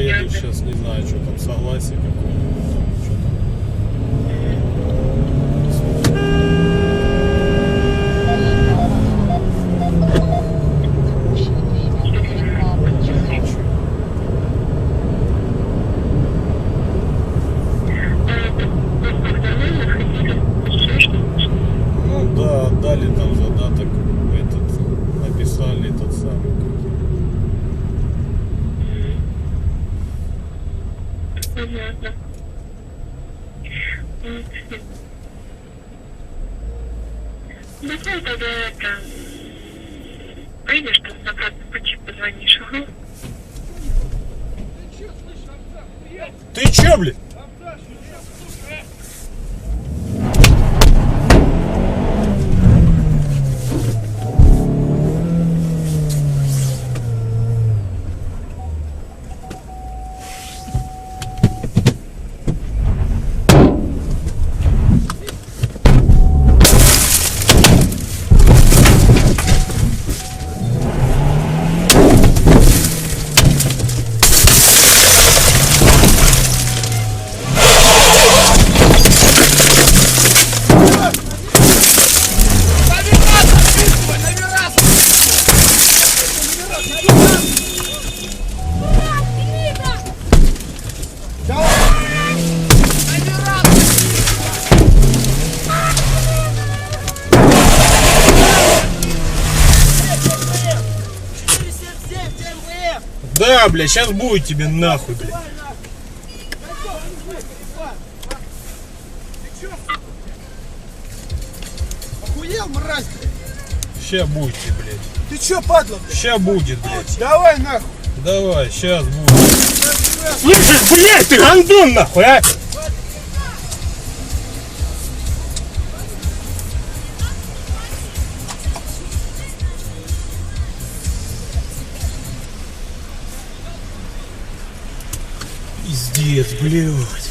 поеду сейчас, не знаю, что там, согласие какое-то. Ну да, отдали там задаток, этот, написали тот самый. Понятно. Ну ты тогда это... Пойдешь там обратно по чипу позвонишь, ага. Ты чё, блядь? Да, бля, сейчас будет тебе нахуй, бля. Охуел, мразь, блядь? Ща будет, блядь. Ты чё, падла, блядь? Ща будет, блядь. Давай нахуй. Давай, сейчас будет. Слышишь, блядь, ты гандон нахуй, а? Пиздец, блядь.